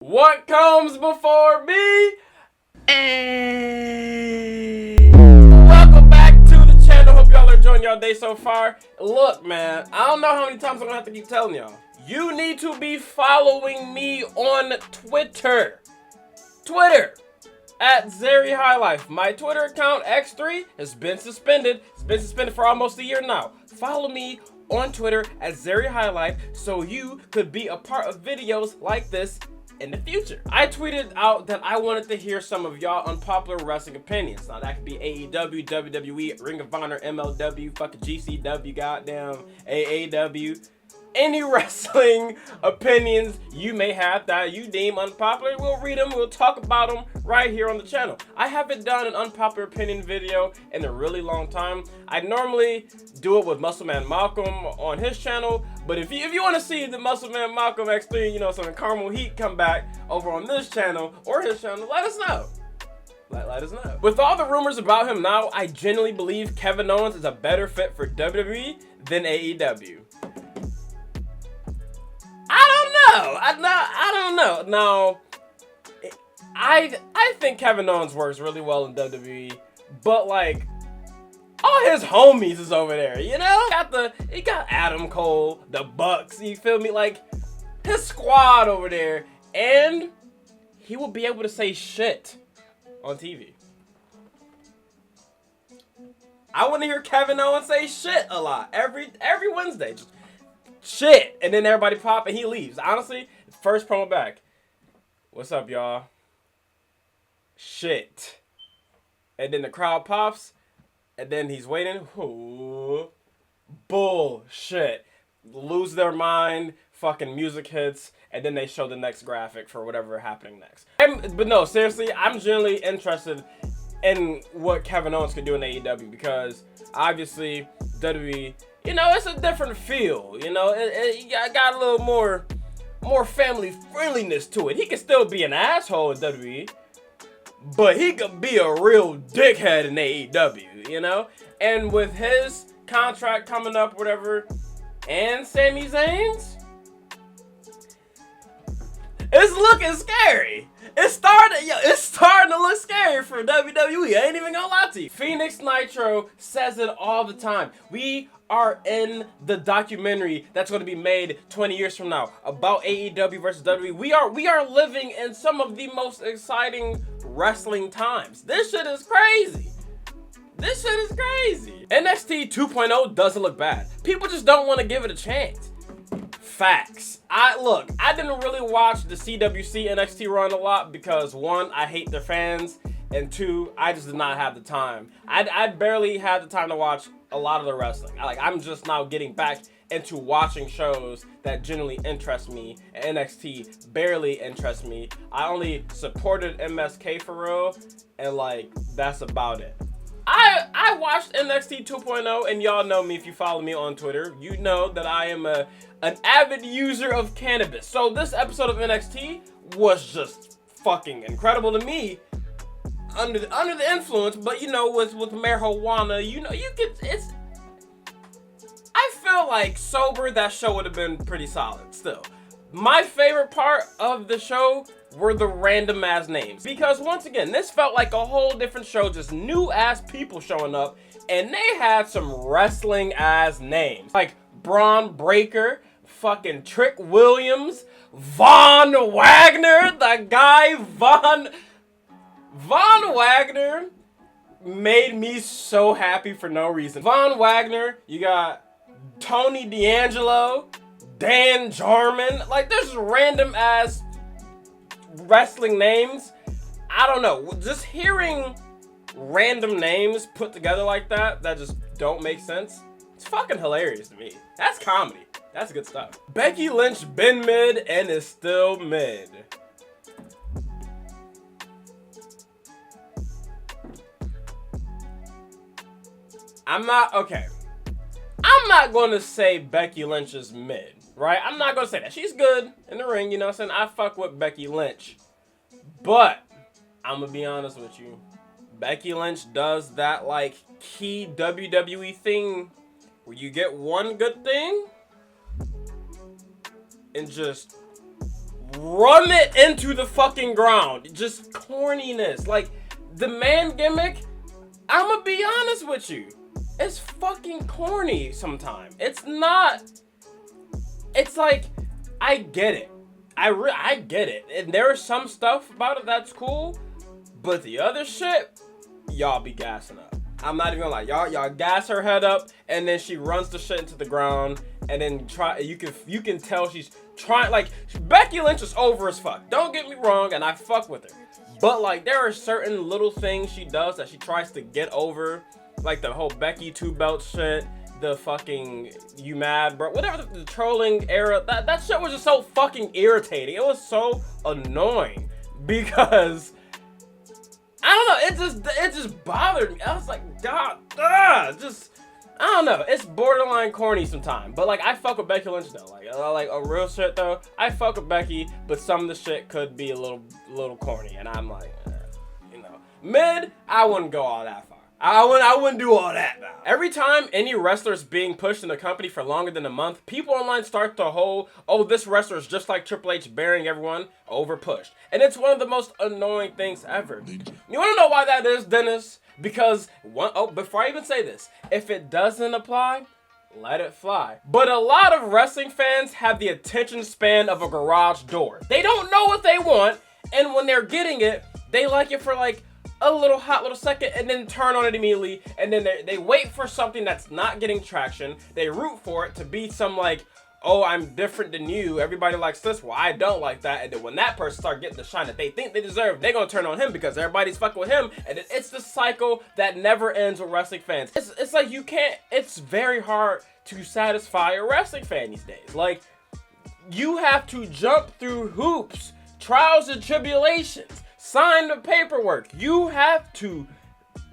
What comes before me? Welcome back to the channel. Hope y'all are enjoying y'all day so far. Look, man, I don't know how many times I'm gonna have to keep telling y'all. You need to be following me on Twitter. At XThreeee High Life. My Twitter account, XThreeee, has been suspended. It's been suspended for almost a year now. Follow me on Twitter at XThreeee High Life so you could be a part of videos like this in the future. I tweeted out that I wanted to hear some of y'all unpopular wrestling opinions. Now that could be AEW, WWE, Ring of Honor, MLW, fucking GCW, goddamn AAW. Any wrestling opinions you may have that you deem unpopular, we'll read them, we'll talk about them right here on the channel. I haven't done an unpopular opinion video in a really long time. I normally do it with Muscle Man Malcolm on his channel, but if you want to see the Muscle Man Malcolm XThreeee, you know, some caramel heat come back over on this channel or his channel, let us know. Let us know. With all the rumors about him now, I genuinely believe Kevin Owens is a better fit for WWE than AEW. I don't know. Now, I think Kevin Owens works really well in WWE, but like, all his homies is over there, you know? He got Adam Cole, the Bucks, you feel me? Like, his squad over there, and he will be able to say shit on TV. I want to hear Kevin Owens say shit a lot every Wednesday. Just shit, and then everybody pop and he leaves. Honestly, first promo back. What's up, y'all? Shit. And then the crowd pops, and then he's waiting. Ooh, bullshit. Lose their mind. Fucking music hits, and then they show the next graphic for whatever happening next. But no, seriously, I'm genuinely interested in what Kevin Owens could do in AEW because obviously WWE, you know, it's a different feel. You know, it got a little more family friendliness to it. He can still be an asshole in WWE, but he could be a real dickhead in AEW, you know? And with his contract coming up, whatever, and Sami Zayn's, it's looking scary. It's starting to look scary for WWE. I ain't even gonna lie to you. Phoenix Nitro says it all the time. We are in the documentary that's going to be made 20 years from now about AEW versus WWE. We are living in some of the most exciting wrestling times. This shit is crazy. This shit is crazy. NXT 2.0 doesn't look bad. People just don't want to give it a chance. Facts. I didn't really watch the CWC NXT run a lot because one, I hate their fans, and two, I just did not have the time. I barely had the time to watch a lot of the wrestling. I'm just now getting back into watching shows that genuinely interest me. NXT barely interests me. I only supported MSK for real, and like, that's about it. I watched NXT 2.0, and y'all know me if you follow me on Twitter. You know that I am an avid user of cannabis. So this episode of NXT was just fucking incredible to me. Under the influence, but you know, with marijuana, you know, I feel like sober, that show would have been pretty solid still. My favorite part of the show were the random ass names, because once again, this felt like a whole different show, just new ass people showing up, and they had some wrestling ass names like Braun Breaker, fucking Trick Williams, Von Wagner, the guy Von Wagner made me so happy for no reason. Von Wagner, you got Tony D'Angelo, Dan Jarman, like there's random ass wrestling names. I don't know, just hearing random names put together like that just don't make sense. It's fucking hilarious to me. That's comedy. That's good stuff. Becky Lynch been mid and is still mid. I'm not going to say Becky Lynch is mid, right? I'm not going to say that. She's good in the ring, you know what I'm saying? I fuck with Becky Lynch. But, I'm going to be honest with you. Becky Lynch does that, like, key WWE thing where you get one good thing and just run it into the fucking ground. Just corniness. Like, the man gimmick, I'ma be honest with you, it's fucking corny sometimes. It's not. It's like, I get it. I get it. And there is some stuff about it that's cool, but the other shit, y'all be gassing up. I'm not even gonna lie. Y'all gas her head up, and then she runs the shit into the ground, and then you can tell she's trying. Like, Becky Lynch is over as fuck. Don't get me wrong, and I fuck with her. But like, there are certain little things she does that she tries to get over, like the whole Becky 2 belt shit. The fucking you mad bro, whatever, the trolling era, that shit was just so fucking irritating. It was so annoying because I don't know, it just bothered me. I was like, God, just I don't know. It's borderline corny sometimes, but like, I fuck with Becky Lynch though. Like a real shit though, I fuck with Becky, but some of the shit could be a little corny, and I'm like, mid, I wouldn't go all that far. I wouldn't do all that now. Every time any wrestler is being pushed in the company for longer than a month, people online start the whole, oh, this wrestler is just like Triple H, bearing everyone over pushed. And it's one of the most annoying things ever. You want to know why that is, Dennis? Because, before I even say this, if it doesn't apply, let it fly. But a lot of wrestling fans have the attention span of a garage door. They don't know what they want, and when they're getting it, they like it for like a hot little second, and then turn on it immediately, and then they wait for something that's not getting traction. They root for it to be some like, oh, I'm different than you, everybody likes this, well, I don't like that. And then when that person starts getting the shine that they think they deserve, they're gonna turn on him because everybody's fucking with him. And it's the cycle that never ends with wrestling fans. It's like, you can't, it's very hard to satisfy a wrestling fan these days. Like, you have to jump through hoops, trials and tribulations, sign the paperwork. You have to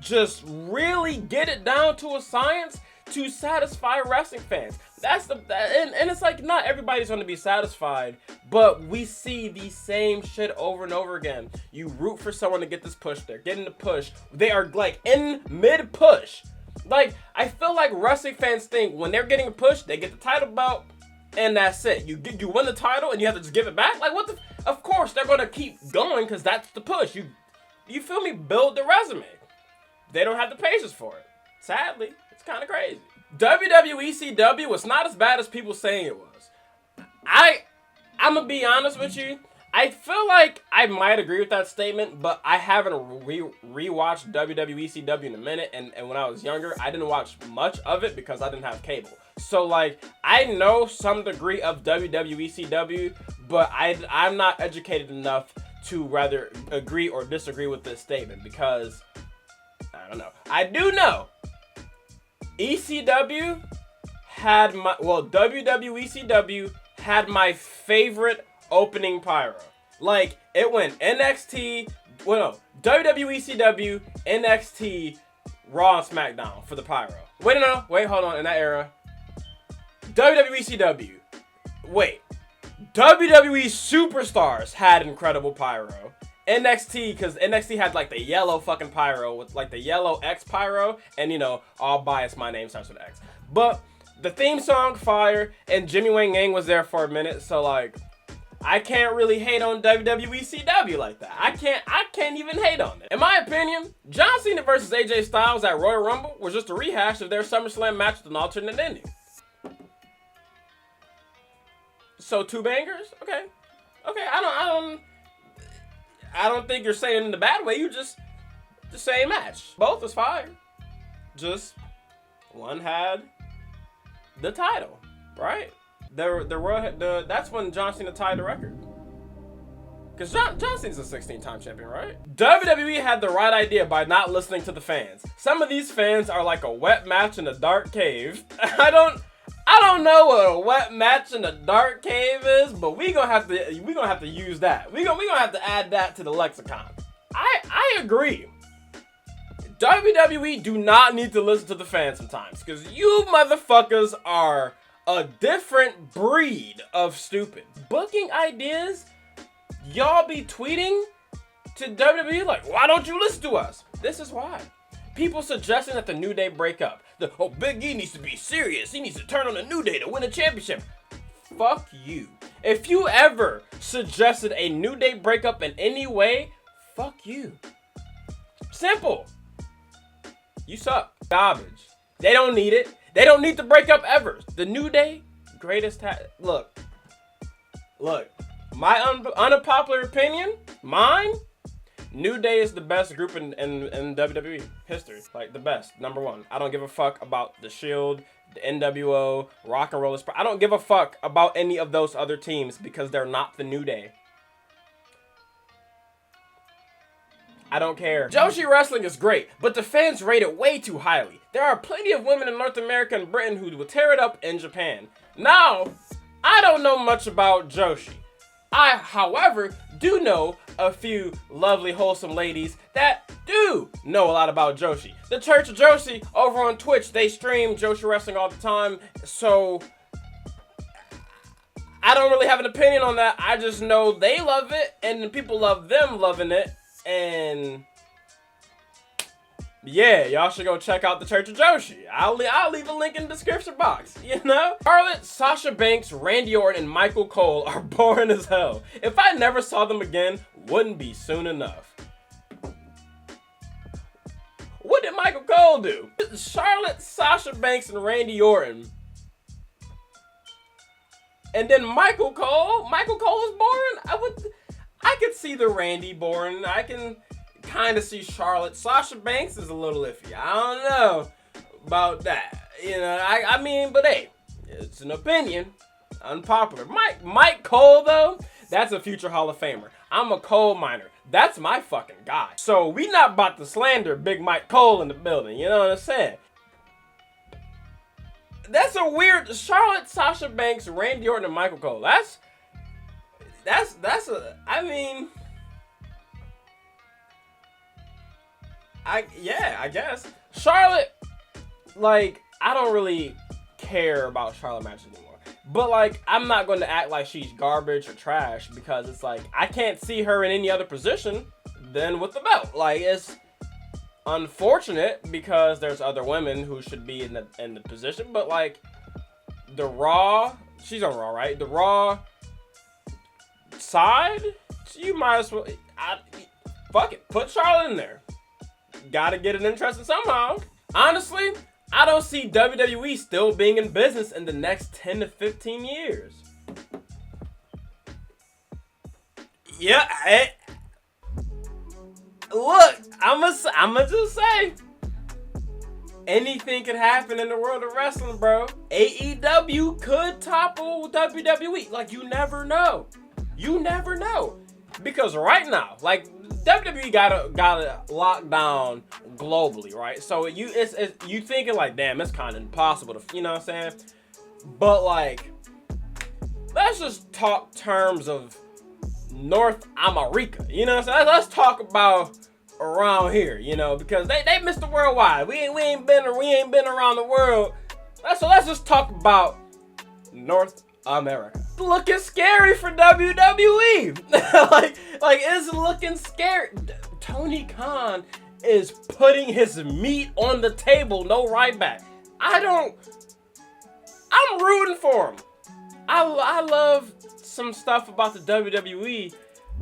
just really get it down to a science to satisfy wrestling fans. And it's like, not everybody's going to be satisfied, but we see the same shit over and over again. You root for someone to get this push. They're getting the push. They are like in mid push. Like, I feel like wrestling fans think when they're getting a push, they get the title belt, and that's it. You win the title and you have to just give it back. Like, what the? Of course they're gonna keep going because that's the push. You feel me? Build the resume. They don't have the patience for it. Sadly, it's kind of crazy. WWE CW was not as bad as people saying it was. I'm gonna be honest with you. I feel like I might agree with that statement, but I haven't rewatched WWE CW in a minute, and when I was younger, I didn't watch much of it because I didn't have cable. So like, I know some degree of WWE CW, but I'm not educated enough to rather agree or disagree with this statement because, I don't know. I do know ECW had WWE CW had my favorite opening pyro. Like, it went WWE CW, NXT, Raw, and SmackDown for the pyro. Wait, hold on, in that era, WWE CW, WWE Superstars had incredible pyro. NXT, because NXT had like the yellow fucking pyro with like the yellow X pyro, and all biased, my name starts with X. But the theme song, fire, and Jimmy Wang Yang was there for a minute, so like, I can't really hate on WWE CW like that. I can't even hate on it. In my opinion, John Cena versus AJ Styles at Royal Rumble was just a rehash of their SummerSlam match with an alternate ending. So 2 bangers? Okay. I don't think you're saying it in a bad way. You just the same match. Both was fire. Just one had the title, right? That's when John Cena tied the record. Because John Cena's a 16-time champion, right? WWE had the right idea by not listening to the fans. Some of these fans are like a wet match in a dark cave. I don't know what a wet match in a dark cave is, but we gonna have to use that. We gonna have to add that to the lexicon. I agree. WWE do not need to listen to the fans sometimes, because you motherfuckers are a different breed of stupid. Booking ideas, y'all be tweeting to WWE like, why don't you listen to us? This is why. People suggesting that the New Day break up. Big E needs to be serious. He needs to turn on the New Day to win a championship. Fuck you. If you ever suggested a New Day breakup in any way, fuck you. Simple. You suck. Garbage. They don't need it. They don't need to break up ever. The New Day, greatest look. My unpopular opinion, mine, New Day is the best group in WWE history. Like, the best. Number one. I don't give a fuck about the Shield, the NWO, Rock and Roll Express. I don't give a fuck about any of those other teams because they're not the New Day. I don't care. Joshi wrestling is great, but the fans rate it way too highly. There are plenty of women in North America and Britain who will tear it up in Japan. Now, I don't know much about Joshi. I, however, do know a few lovely, wholesome ladies that do know a lot about Joshi. The Church of Jodi over on Twitch, they stream Joshi wrestling all the time, so I don't really have an opinion on that. I just know they love it, and people love them loving it, and yeah, y'all should go check out the Church of Jodi. I'll leave a link in the description box, you know? Charlotte, Sasha Banks, Randy Orton, and Michael Cole are boring as hell. If I never saw them again, wouldn't be soon enough. What did Michael Cole do? Charlotte, Sasha Banks, and Randy Orton. And then Michael Cole? Michael Cole is boring? I could see the Randy boring. I can kind of see Charlotte. Sasha Banks is a little iffy. I don't know about that. You know, I mean, but hey, it's an opinion. Unpopular. Mike Cole, though, that's a future Hall of Famer. I'm a coal miner. That's my fucking guy. So we not about to slander Big Mike Cole in the building. You know what I'm saying? That's a weird Charlotte, Sasha Banks, Randy Orton, and Michael Cole. That's a, I mean, I guess. Charlotte, like, I don't really care about Charlotte matches anymore. But, like, I'm not going to act like she's garbage or trash because it's like, I can't see her in any other position than with the belt. Like, it's unfortunate because there's other women who should be in the position. But, like, the Raw, she's on Raw, right? The Raw side, you might as well, fuck it, put Charlotte in there. Gotta get it interesting somehow. Honestly, I don't see WWE still being in business in the next 10 to 15 years. Yeah, look, I'ma just say, anything could happen in the world of wrestling, bro. AEW could topple WWE. Like, you never know. You never know. Because right now, like, WWE got it locked down globally, right? So you thinking like, damn, it's kind of impossible to, you know what I'm saying? But like, let's just talk terms of North America, you know what I'm saying? Let's talk about around here, you know, because they Mr. Worldwide. We ain't been around the world. So let's just talk about North America. It's looking scary for WWE. like it's looking scary. Tony Khan is putting his meat on the table, no right back. I'm rooting for him. I love some stuff about the WWE,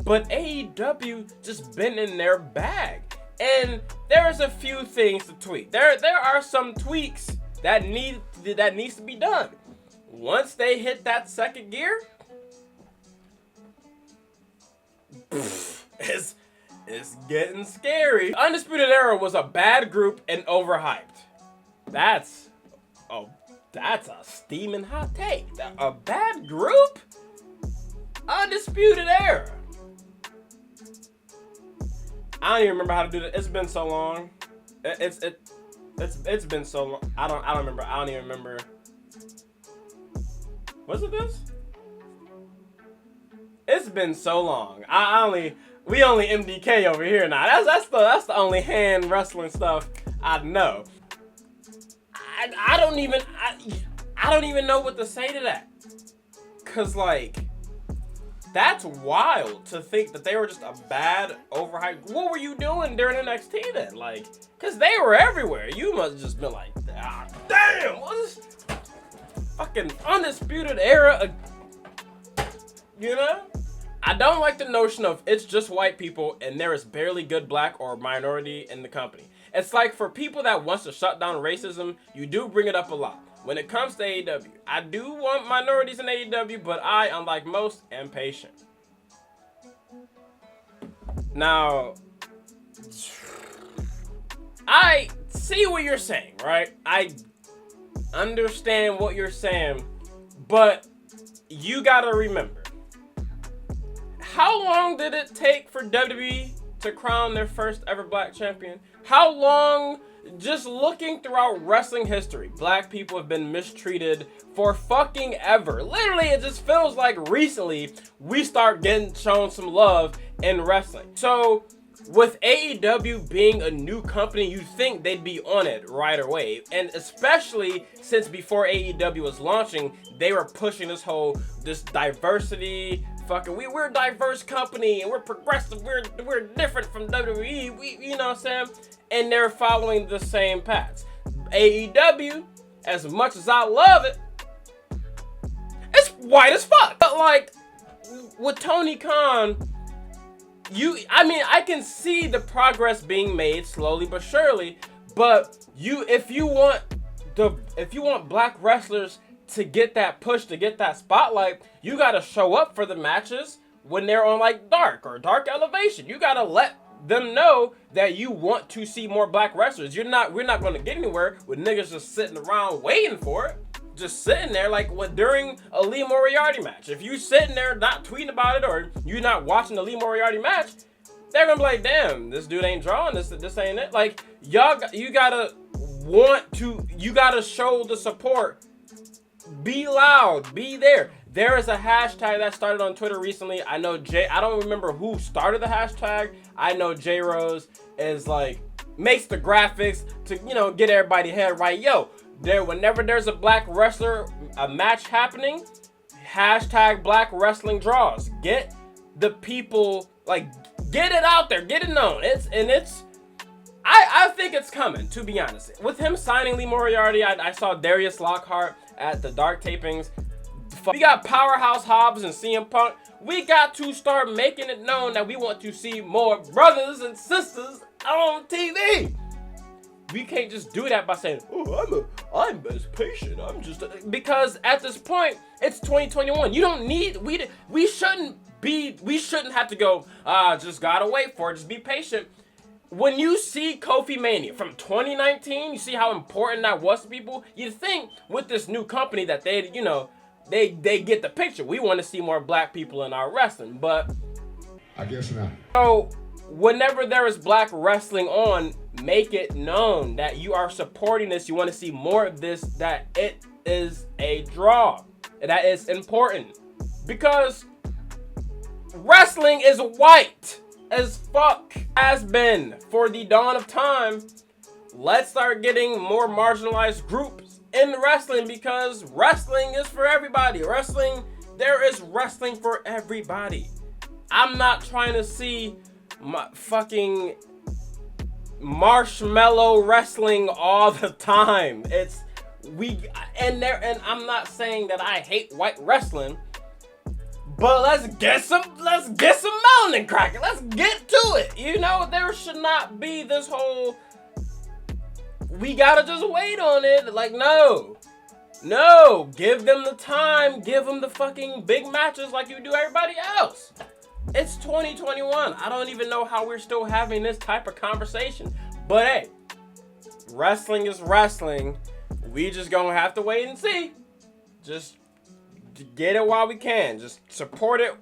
but AEW just been in their bag. And there's a few things to tweak. There are some tweaks that needs to be done. Once they hit that second gear, it's getting scary. Undisputed Era was a bad group and overhyped. That's a steaming hot take. A bad group? Undisputed Era. I don't even remember how to do that. It's been so long. It's been so long. I don't remember. I don't even remember. Was it this? It's been so long. We only MDK over here now. That's the only hand wrestling stuff I know. I don't even know what to say to that. Cause like, that's wild to think that they were just a bad overhyped. What were you doing during NXT then? Like, cause they were everywhere. You must have just been like, damn, what is fucking Undisputed Era? You know? I don't like the notion of it's just white people and there is barely good black or minority in the company. It's like for people that wants to shut down racism, you do bring it up a lot. When it comes to AEW, I do want minorities in AEW, but I, unlike most, am patient. Now, I see what you're saying, right? I understand what you're saying, but you gotta remember, how long did it take for WWE to crown their first ever black champion? How long, just looking throughout wrestling history, black people have been mistreated for fucking ever. Literally, it just feels like recently we start getting shown some love in wrestling. So with AEW being a new company, you'd think they'd be on it right away. And especially since before AEW was launching, they were pushing this diversity, we're a diverse company and we're progressive, we're different from WWE, you know what I'm saying? And they're following the same paths. AEW, as much as I love it, it's white as fuck. But like with Tony Khan, I can see the progress being made slowly but surely, but if you want black wrestlers to get that push, to get that spotlight, you gotta show up for the matches when they're on like Dark or Dark Elevation. You gotta let them know that you want to see more black wrestlers. We're not gonna get anywhere with niggas just sitting around waiting for it. Just sitting there like during a Lee Moriarty match. If you sitting there not tweeting about it or you're not watching the Lee Moriarty match, they're gonna be like, damn, this dude ain't drawing, this ain't it. Like, you gotta show the support. Be loud, be there. There is a hashtag that started on Twitter recently. I don't remember who started the hashtag. I know J Rose is like, makes the graphics to, get everybody head right. Yo, whenever there's a black wrestler, a match happening, hashtag black wrestling draws. Get the people, get it out there, get it known. I think it's coming, to be honest. With him signing Lee Moriarty, I saw Darius Lockhart at the Dark tapings. We got Powerhouse Hobbs and CM Punk. We got to start making it known that we want to see more brothers and sisters on TV. We can't just do that by saying, oh, I'm as patient. I'm just because at this point it's 2021. You don't need we shouldn't have to go. Just gotta wait for it. Just be patient. When you see Kofi Mania from 2019, you see how important that was to people. You think with this new company that they get the picture. We want to see more black people in our wrestling, but I guess not. So whenever there is black wrestling on, make it known that you are supporting this. You want to see more of this, that it is a draw. That is important. Because wrestling is white as fuck. Has been for the dawn of time. Let's start getting more marginalized groups in wrestling, because wrestling is for everybody. There is wrestling for everybody. I'm not trying to see my fucking marshmallow wrestling all the time. And I'm not saying that I hate white wrestling, but let's get some melanin cracking. Let's get to it. There should not be this whole we gotta just wait on it. Like, no, give them the time, give them the fucking big matches like you do everybody else. It's 2021. I don't even know how we're still having this type of conversation. But hey, wrestling is wrestling. We just gonna have to wait and see. Just get it while we can. Just support it.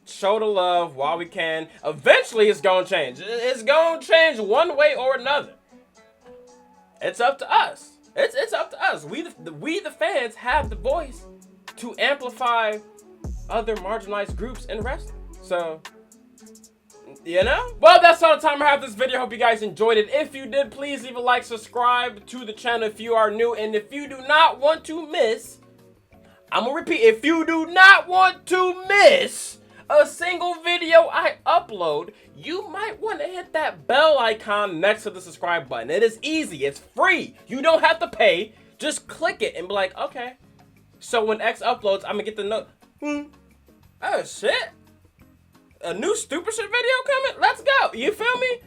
Show the love while we can. Eventually, it's gonna change. It's gonna change one way or another. It's up to us. It's up to us. We the fans have the voice to amplify other marginalized groups in wrestling. So, well, that's all the time I have this video. Hope you guys enjoyed it. If you did, please leave a like, subscribe to the channel if you are new, and if you do not want to miss, I'm gonna repeat, if you do not want to miss a single video I upload, you might want to hit that bell icon next to the subscribe button. It is easy. It's free. You don't have to pay. Just click it and be like, okay. So when X uploads, I'm going to get the note. Oh shit. A new stupid shit video coming? Let's go. You feel me?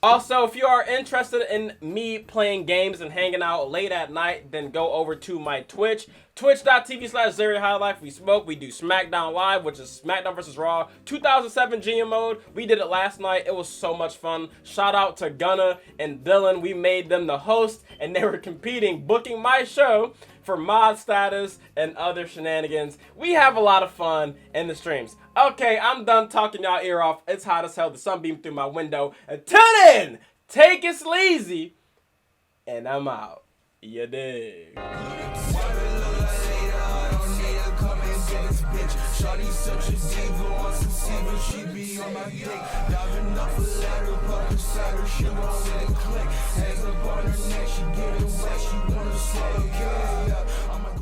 Also, if you are interested in me playing games and hanging out late at night, then go over to my Twitch. Twitch.tv/ZeriHighlife. We smoke. We do SmackDown Live, which is SmackDown vs. Raw 2007 GM mode. We did it last night. It was so much fun. Shout out to Gunna and Dylan. We made them the host, and they were competing, booking my show for mod status and other shenanigans. We have a lot of fun in the streams. Okay, I'm done talking y'all ear off. It's hot as hell. The sun beamed through my window. Until then, take it sleazy, and I'm out. You dig? Shawty's such a diva, wants to see but she be on my dick. Diving off a ladder, pumping cider, she won't let it click. Hands up on her neck, she getting wet, she wanna swallow kids. Yeah,